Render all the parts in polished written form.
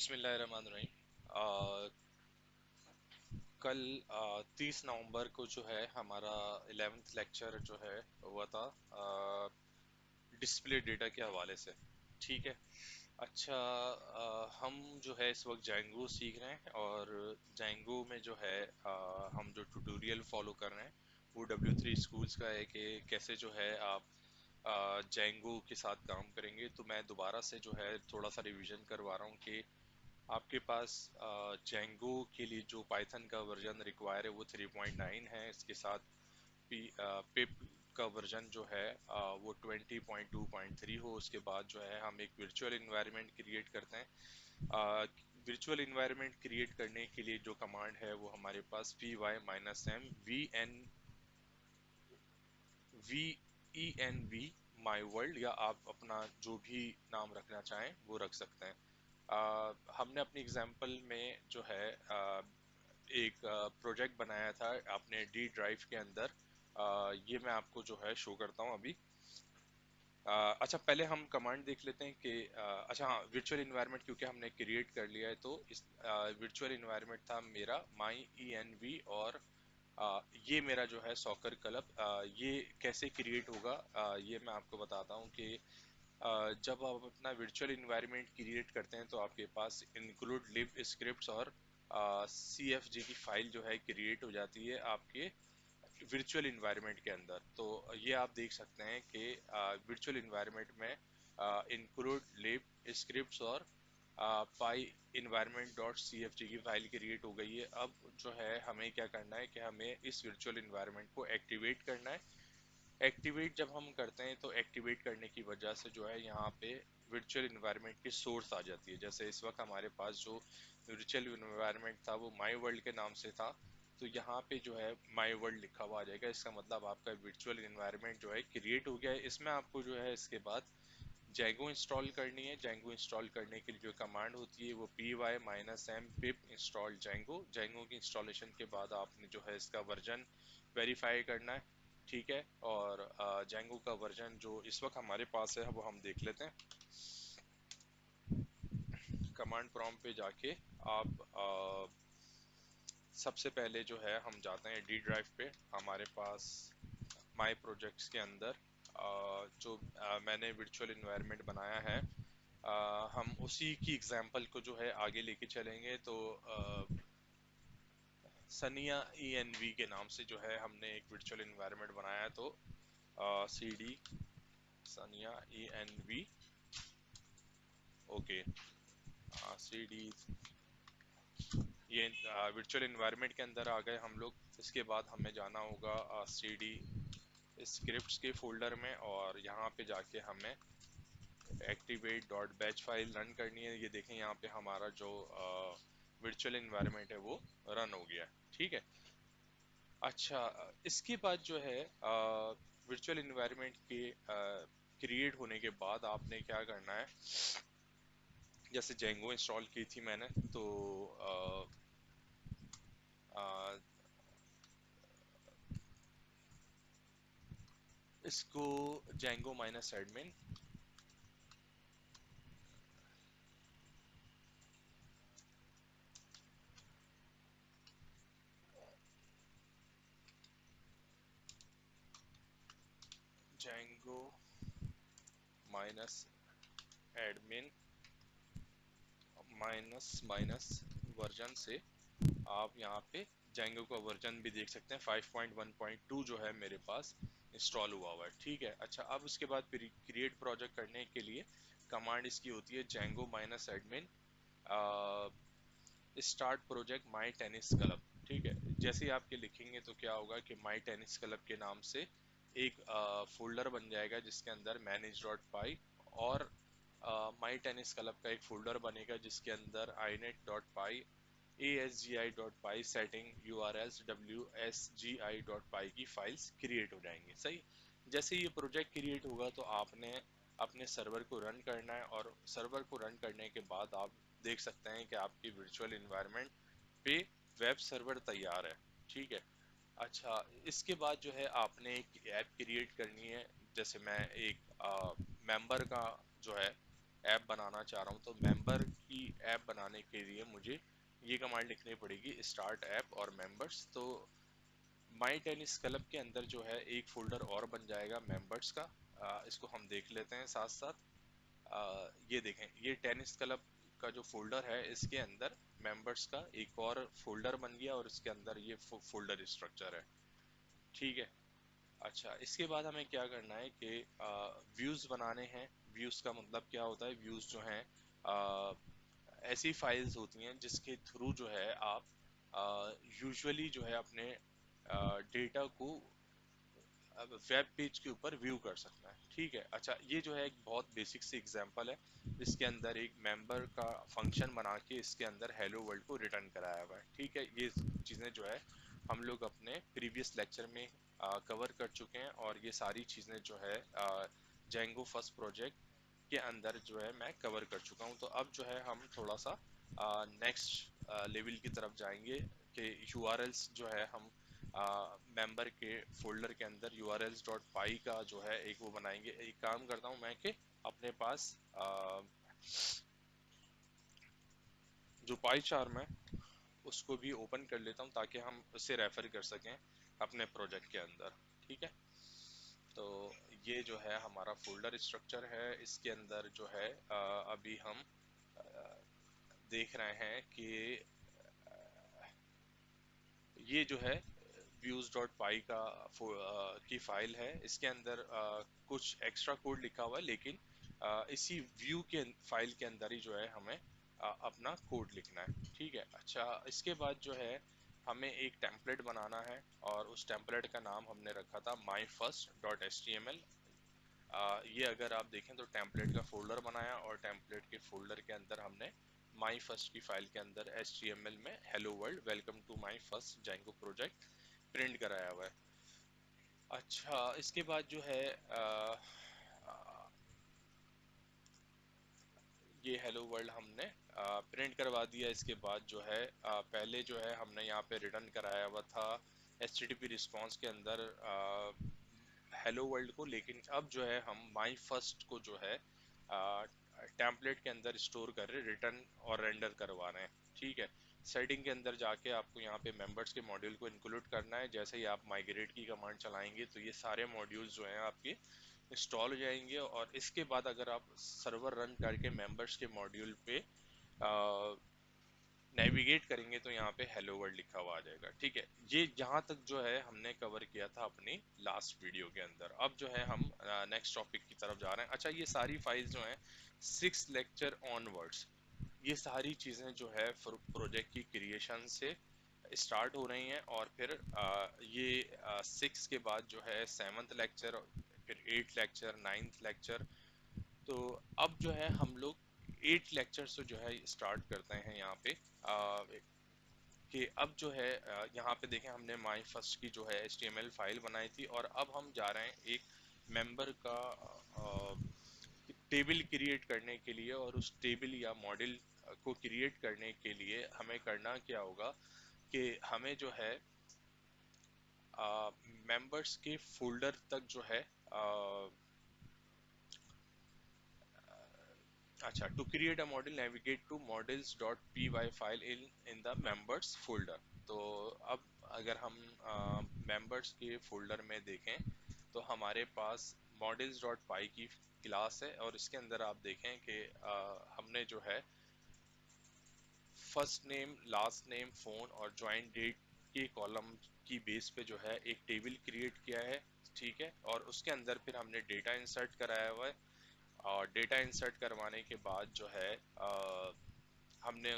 बिस्मिल्लाहिर्रहमानिर्रहीम। कल 30 नवंबर को जो है हमारा 11th लेक्चर जो है हुआ था डिस्प्ले डेटा के हवाले से। ठीक है। अच्छा, हम जो है इस वक्त जैंगो सीख रहे हैं और जैंगो में जो है हम जो ट्यूटोरियल फॉलो कर रहे हैं वो W3 स्कूल्स का है कि कैसे जो है आप जैंगो के साथ काम करेंगे। तो मैं दोबारा से जो है थोड़ा सा रिवीजन करवा रहा हूँ कि आपके पास जेंगो के लिए जो पाइथन का वर्जन रिक्वायर है वो 3.9 है। इसके साथ पिप का वर्जन जो है वो 20.2.3 हो। उसके बाद जो है हम एक वर्चुअल इन्वायरमेंट क्रिएट करते हैं। वर्चुअल इन्वायरमेंट क्रिएट करने के लिए जो कमांड है वो हमारे पास py-m माई वर्ल्ड, या आप अपना जो भी नाम रखना चाहें वो रख सकते हैं। हमने अपनी एग्जांपल में जो है एक प्रोजेक्ट बनाया था अपने डी ड्राइव के अंदर। ये मैं आपको जो है शो करता हूँ अभी। अच्छा, पहले हम कमांड देख लेते हैं कि अच्छा हाँ, वर्चुअल इन्वायरमेंट क्योंकि हमने क्रिएट कर लिया है तो इस वर्चुअल इन्वायरमेंट था मेरा माई ई एन वी, और ये मेरा जो है सॉकर क्लब। ये कैसे क्रिएट होगा ये मैं आपको बताता हूँ कि जब आप अपना वर्चुअल इन्वायरमेंट क्रिएट करते हैं तो आपके पास इंक्लूड लिब स्क्रिप्ट्स और सी एफ जी की फाइल जो है क्रिएट हो जाती है आपके वर्चुअल इन्वायरमेंट के अंदर। तो ये आप देख सकते हैं कि वर्चुअल इन्वायरमेंट में इंक्लूड लिब स्क्रिप्ट्स और py environment dot C F G की फाइल क्रिएट हो गई है। अब जो है हमें क्या करना है कि हमें इस वर्चुअल इन्वायरमेंट को एक्टिवेट करना है। एक्टिवेट जब हम करते हैं तो एक्टिवेट करने की वजह से जो है यहाँ पे वर्चुअल इन्वायरमेंट की सोर्स आ जाती है। जैसे इस वक्त हमारे पास जो वर्चुअल इन्वायरमेंट था वो माई वर्ल्ड के नाम से था, तो यहाँ पे जो है माई वर्ल्ड लिखा हुआ आ जाएगा। इसका मतलब आपका वर्चुअल इन्वायरमेंट जो है क्रिएट हो गया है। इसमें आपको जो है इसके बाद जैंगो इंस्टॉल करनी है। जैंगो इंस्टॉल करने के लिए जो कमांड होती है वो py-m pip install Django. Django की इंस्टॉलेशन के बाद आपने जो है इसका वर्जन वेरीफाई करना है। ठीक है। और जैंगो का वर्जन जो इस वक्त हमारे पास है वो हम देख लेते हैं। कमांड प्रॉम्प्ट पे जाके आप सबसे पहले जो है हम जाते हैं डी ड्राइव पे। हमारे पास माई प्रोजेक्ट्स के अंदर जो मैंने वर्चुअल इन्वायरमेंट बनाया है, हम उसी की एग्जांपल को जो है आगे लेके चलेंगे। तो सनिया ई एन वी के नाम से जो है हमने एक वर्चुअल इन्वायरमेंट बनाया है। तो सी डी सनिया E N V, okay, C D, ये वर्चुअल इन्वायरमेंट के अंदर आ गए हम लोग। इसके बाद हमें जाना होगा सी डी स्क्रिप्ट्स के फोल्डर में, और यहाँ पे जाके हमें activate dot batch file run करनी है। ये देखें यहाँ पे हमारा जो वर्चुअल इन्वायरमेंट है वो रन हो गया है। ठीक है। अच्छा, इसके बाद जो है वर्चुअल इन्वायरमेंट के क्रिएट होने के बाद आपने क्या करना है। जैसे जेंगो इंस्टॉल की थी मैंने, तो आ, आ, इसको Django minus admin, Django minus admin minus minus version से आप यहाँ पे जेंगो का वर्जन भी देख सकते हैं। 5.1.2 जो है मेरे पास इंस्टॉल हुआ हुआ है। ठीक है। अच्छा, अब उसके बाद क्रिएट प्रोजेक्ट करने के लिए कमांड इसकी होती है Django minus admin start project my tennis club. ठीक है। जैसे ही आपके लिखेंगे तो क्या होगा कि माई टेनिस क्लब के नाम से एक फोल्डर बन जाएगा जिसके अंदर मैनेज डॉट पाई, और माई टेनिस क्लब का एक फोल्डर बनेगा जिसके अंदर inet डॉट पाई, asgi.py सेटिंग URLs wsgi.py की फाइल्स क्रिएट हो जाएंगी। सही। जैसे ये प्रोजेक्ट क्रिएट होगा तो आपने अपने सर्वर को रन करना है, और सर्वर को रन करने के बाद आप देख सकते हैं कि आपकी वर्चुअल इन्वायरमेंट पे वेब सर्वर तैयार है। ठीक है। अच्छा, इसके बाद जो है आपने एक ऐप क्रिएट करनी है। जैसे मैं एक मेंबर का जो है ऐप बनाना चाह रहा हूँ, तो मेंबर की ऐप बनाने के लिए मुझे ये कमांड लिखनी पड़ेगी, स्टार्ट ऐप और मेंबर्स। तो माई टेनिस क्लब के अंदर जो है एक फोल्डर और बन जाएगा मेंबर्स का। इसको हम देख लेते हैं साथ साथ। ये देखें, ये टेनिस क्लब का जो फोल्डर है इसके अंदर मेंबर्स का एक और फोल्डर बन गया और इसके अंदर ये फोल्डर स्ट्रक्चर है। ठीक है। अच्छा, इसके बाद हमें क्या करना है कि व्यूज बनाने हैं। व्यूज का मतलब क्या होता है? व्यूज जो हैं ऐसी फाइल्स होती हैं जिसके थ्रू जो है आप यूजुअली जो है अपने डेटा को वेब पेज के ऊपर व्यू कर सकता है। ठीक है। अच्छा, ये जो है एक बहुत बेसिक सी एग्जांपल है। इसके अंदर एक मेंबर का फंक्शन बना के इसके अंदर हेलो वर्ल्ड को रिटर्न कराया हुआ है। ठीक है। ये चीज़ें जो है हम लोग अपने प्रीवियस लेक्चर में कवर कर चुके हैं, और ये सारी चीज़ें जो है जेंगो फर्स्ट प्रोजेक्ट के अंदर जो है मैं कवर कर चुका हूँ। तो अब जो है हम थोड़ा सा नेक्स्ट लेवल की तरफ जाएंगे कि यूआरएल्स जो है हम मेंबर के फोल्डर के अंदर urls.py का जो है एक वो बनाएंगे। एक काम करता हूँ मैं कि अपने पास जो पाई चार्म है उसको भी ओपन कर लेता हूँ ताकि हम उससे रेफर कर सकें अपने प्रोजेक्ट के अंदर। ठीक है। तो ये जो है हमारा फोल्डर स्ट्रक्चर है। इसके अंदर जो है अभी हम देख रहे हैं कि ये जो है views.py का की फाइल है। इसके अंदर कुछ एक्स्ट्रा कोड लिखा हुआ है, लेकिन इसी व्यू के फाइल के अंदर ही जो है हमें अपना कोड लिखना है। ठीक है। अच्छा, इसके बाद जो है हमें एक टेम्पलेट बनाना है, और उस टेम्पलेट का नाम हमने रखा था my first डॉट html। ये अगर आप देखें तो टेम्पलेट का फोल्डर बनाया, और टेम्पलेट के फोल्डर के अंदर हमने माई फर्स्ट की फाइल के अंदर HTML में hello world welcome to my first Django project print कराया हुआ है। अच्छा, इसके बाद जो है ये हेलो वर्ल्ड हमने प्रिंट करवा दिया। इसके बाद जो है पहले जो है हमने यहाँ पे रिटर्न कराया हुआ था HTTP रिस्पांस के अंदर हेलो वर्ल्ड को, लेकिन अब जो है हम माई फर्स्ट को जो है टेम्पलेट के अंदर स्टोर कर रहे, रिटर्न और रेंडर करवा रहे हैं। ठीक है। सेटिंग के अंदर जाके आपको यहाँ पे मेंबर्स के मॉड्यूल को इंक्लूड करना है। जैसे ही आप माइग्रेट की कमांड चलाएंगे तो ये सारे मॉड्यूल्स जो हैं आपके इंस्टॉल हो जाएंगे, और इसके बाद अगर आप सर्वर रन करके मेंबर्स के मॉड्यूल पे नेविगेट करेंगे तो यहाँ पे हेलो वर्ल्ड लिखा हुआ आ जाएगा। ठीक है। ये यहाँ तक जो है हमने कवर किया था अपनी लास्ट वीडियो के अंदर। अब जो है हम नेक्स्ट टॉपिक की तरफ जा रहे हैं। अच्छा, ये सारी फाइल्स जो हैं 6 लेक्चर ऑनवर्ड्स, ये सारी चीज़ें जो है प्रोजेक्ट की क्रिएशन से स्टार्ट हो रही हैं, और फिर ये 6 के बाद जो है 7th लेक्चर, फिर 8th लेक्चर, 9th लेक्चर। तो अब जो है हम लोग 8 लेक्चर से जो है स्टार्ट करते हैं यहाँ पे कि अब जो है यहाँ पे देखें हमने माई फर्स्ट की जो है HTML फाइल बनाई थी, और अब हम जा रहे हैं एक मेंबर का टेबल क्रिएट करने के लिए। और उस टेबल या मॉडल को क्रिएट करने के लिए हमें करना क्या होगा कि हमें जो है मेंबर्स के फोल्डर तक जो है अच्छा, to create a model navigate to models dot P Y file in the members folder. तो अब अगर हम मेंबर्स के फोल्डर में देखें तो हमारे पास मॉडल्स डॉट पाई की क्लास है, और इसके अंदर आप देखें कि हमने जो है first name, last name, phone और ज्वाइन डेट के कॉलम की बेस पे जो है एक टेबल क्रिएट किया है। ठीक है। और उसके अंदर फिर हमने डेटा इंसर्ट कराया हुआ है, और डेटा इंसर्ट करवाने के बाद जो है हमने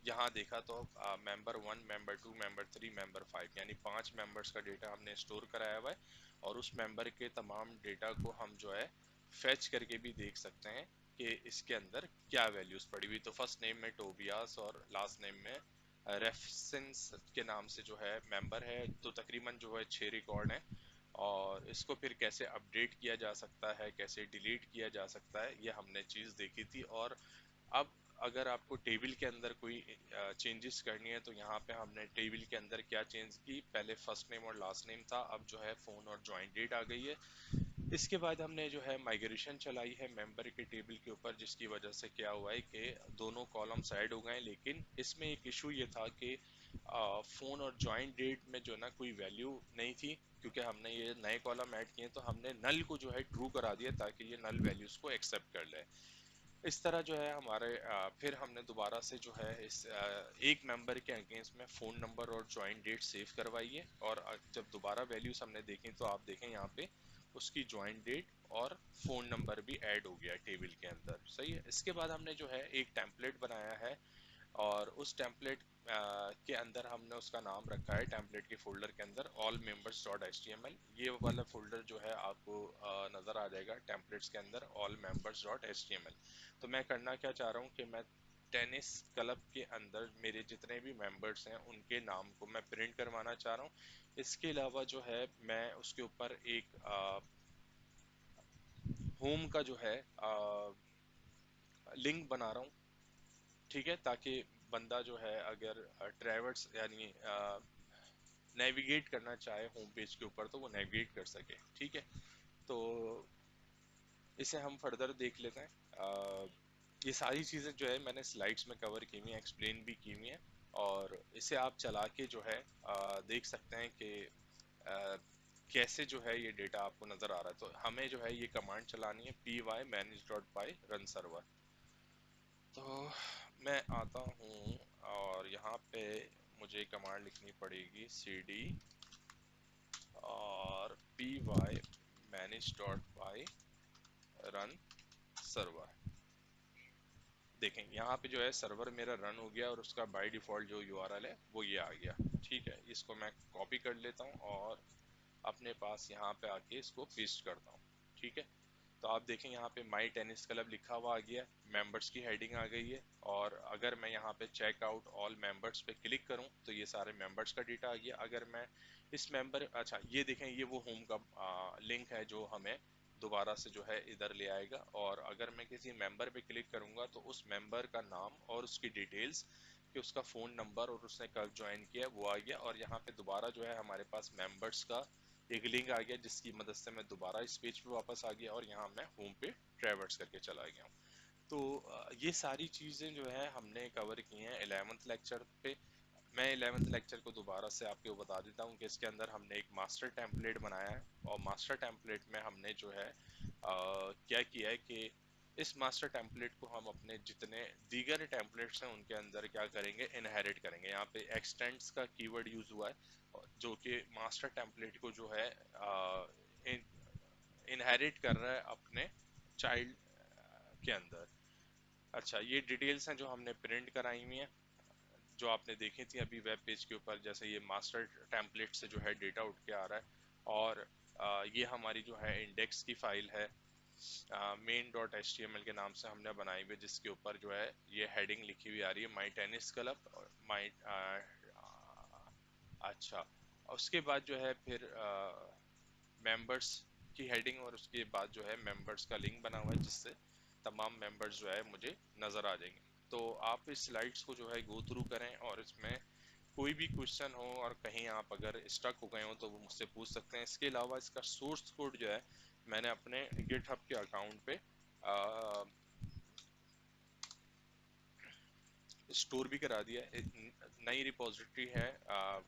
यहाँ देखा तो मेंबर 1, मेंबर 2, मेंबर 3, मेंबर 5 यानी 5 मेंबर्स का डेटा हमने स्टोर कराया हुआ है, और उस मेंबर के तमाम डेटा को हम जो है फेच करके भी देख सकते हैं कि इसके अंदर क्या वैल्यूज पड़ी हुई। तो फर्स्ट नेम में टोबियास और लास्ट नेम में रेफसेंस के नाम से जो है मेंबर है। तो तकरीबन जो है 6 रिकॉर्ड हैं, और इसको फिर कैसे अपडेट किया जा सकता है, कैसे डिलीट किया जा सकता है, ये हमने चीज़ देखी थी। और अब अगर आपको टेबल के अंदर कोई चेंजेस करनी है तो यहाँ पे हमने टेबल के अंदर क्या चेंज की, पहले फर्स्ट नेम और लास्ट नेम था, अब जो है फ़ोन और ज्वाइन डेट आ गई है। इसके बाद हमने जो है माइग्रेशन चलाई है मेंबर के टेबल के ऊपर, जिसकी वजह से क्या हुआ है कि दोनों कॉलम्स ऐड हो गए। लेकिन इसमें एक इशू ये था कि फ़ोन और जॉइंट डेट में जो ना कोई वैल्यू नहीं थी, क्योंकि हमने ये नए कॉलम ऐड किए, तो हमने नल को जो है ट्रू करा दिया ताकि ये नल वैल्यूज को एक्सेप्ट कर ले। इस तरह जो है हमारे फिर हमने दोबारा से जो है इस एक मेंबर के अगेंस्ट में फ़ोन नंबर और जॉइंट डेट सेव करवाई है। और जब दोबारा वैल्यूज हमने देखें तो आप देखें यहाँ पे उसकी जॉइंट डेट और फ़ोन नंबर भी ऐड हो गया टेबल के अंदर। सही है। इसके बाद हमने जो है एक टेम्पलेट बनाया है, और उस टेम्पलेट के अंदर हमने उसका नाम रखा है, टेम्पलेट के फोल्डर के अंदर all members dot H T M L. ये वाला फोल्डर जो है आपको नज़र आ जाएगा टेम्पलेट्स के अंदर all members dot H T M L. तो मैं करना क्या चाह रहा हूँ कि मैं टेनिस क्लब के अंदर मेरे जितने भी मेंबर्स हैं उनके नाम को मैं प्रिंट करवाना चाह रहा हूँ। इसके अलावा जो है मैं उसके ऊपर एक होम का जो है लिंक बना रहा हूँ। ठीक है, ताकि बंदा जो है अगर ट्रैवर्स यानी नेविगेट करना चाहे होम पेज के ऊपर तो वो नेविगेट कर सके। ठीक है, तो इसे हम फर्दर देख लेते हैं। ये सारी चीज़ें जो है मैंने स्लाइड्स में कवर की हुई हैं, एक्सप्लेन भी की हुई हैं, और इसे आप चला के जो है देख सकते हैं कि कैसे जो है ये डेटा आपको नज़र आ रहा है। तो हमें जो है ये कमांड चलानी है py manage.py run server। तो मैं आता हूँ और यहाँ पे मुझे कमांड लिखनी पड़ेगी cd और py manage.py run server। देखें यहाँ पे जो है सर्वर मेरा रन हो गया और उसका बाय डिफॉल्ट जो यूआरएल है वो ये आ गया। ठीक है, इसको मैं कॉपी कर लेता हूँ और अपने पास यहाँ पे आके इसको पेस्ट करता हूँ। ठीक है, तो आप देखें यहाँ पे माई टेनिस क्लब लिखा हुआ आ गया, मेंबर्स की हेडिंग आ गई है। और अगर मैं यहाँ पे चेक आउट ऑल मेंबर्स पे क्लिक करूँ तो ये सारे मेंबर्स का डेटा आ गया। अगर मैं इस मेंबर, अच्छा ये देखें ये वो होम का लिंक है जो हमें दोबारा से जो है इधर ले आएगा। और अगर मैं किसी मेंबर पे क्लिक करूंगा तो उस मेंबर का नाम और उसकी डिटेल्स, कि उसका फ़ोन नंबर और उसने कब ज्वाइन किया वो आ गया। और यहाँ पे दोबारा जो है हमारे पास मेंबर्स का एक लिंक आ गया, जिसकी मदद से मैं दोबारा इस पेज पे वापस आ गया और यहाँ मैं होम पे ट्रैवर्स करके चला गया हूँ। तो ये सारी चीज़ें जो है हमने कवर की हैं 11th लेक्चर पे। मैं 11th लेक्चर को दोबारा से आपको बता देता हूँ कि इसके अंदर हमने एक मास्टर टेम्पलेट बनाया है। और मास्टर टेम्पलेट में हमने जो है क्या किया है कि इस मास्टर टेम्पलेट को हम अपने जितने दीगर टेम्पलेट्स हैं उनके अंदर क्या करेंगे, इनहेरिट करेंगे। यहाँ पे एक्सटेंड्स का कीवर्ड यूज हुआ है जो कि मास्टर टेम्पलेट को जो है इनहेरिट कर रहा है अपने चाइल्ड के अंदर। अच्छा, ये डिटेल्स हैं जो हमने प्रिंट कराई हुई हैं, जो आपने देखी थी अभी वेब पेज के ऊपर। जैसे ये मास्टर टेम्पलेट से जो है डेटा उठ के आ रहा है। और ये हमारी जो है इंडेक्स की फाइल है, main dot H T M L के नाम से हमने बनाई हुई, जिसके ऊपर जो है ये हेडिंग लिखी हुई आ रही है माई टेनिस क्लब और माई। अच्छा, उसके बाद जो है फिर मेंबर्स की हेडिंग और उसके बाद जो है मेंबर्स का लिंक बना हुआ है, जिससे तमाम मेंबर्स जो है मुझे नज़र आ जाएंगे। तो आप इस स्लाइड्स को जो है गो थ्रू करें, और इसमें कोई भी क्वेश्चन हो और कहीं आप अगर स्टक हो गए हो तो वो मुझसे पूछ सकते हैं। इसके अलावा इसका सोर्स कोड जो है मैंने अपने गिटहब के अकाउंट पे स्टोर भी करा दिया है। नई रिपोजिटरी है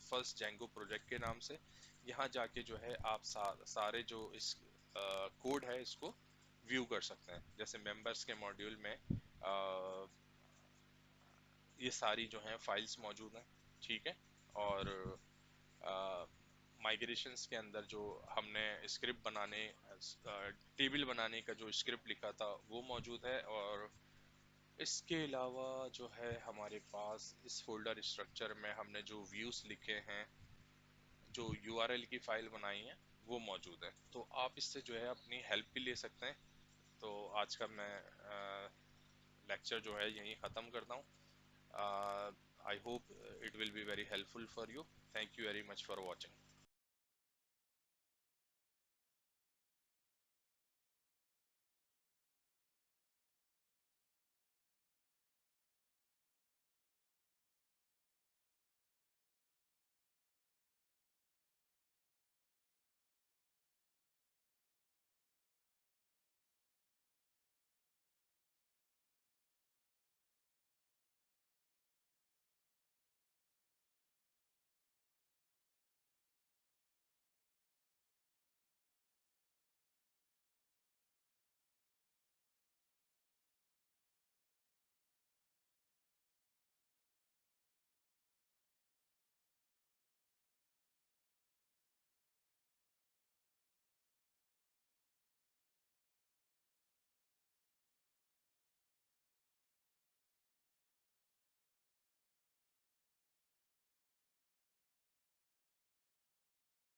फर्स्ट जेंगो प्रोजेक्ट के नाम से। यहाँ जाके जो है आप सारे जो इस कोड है इसको व्यू कर सकते हैं। जैसे मेंबर्स के मॉड्यूल में ये सारी जो हैं फाइल्स मौजूद हैं। ठीक है, और माइग्रेशंस के अंदर जो हमने स्क्रिप्ट बनाने, टेबल बनाने का जो स्क्रिप्ट लिखा था वो मौजूद है। और इसके अलावा जो है हमारे पास इस फोल्डर स्ट्रक्चर में हमने जो व्यूज लिखे हैं, जो यूआरएल की फाइल बनाई है वो मौजूद है। तो आप इससे जो है अपनी हेल्प भी ले सकते हैं। तो आज का मैं लेक्चर जो है यहीं ख़त्म करता हूँ। I hope it will be very helpful for you. Thank you very much for watching.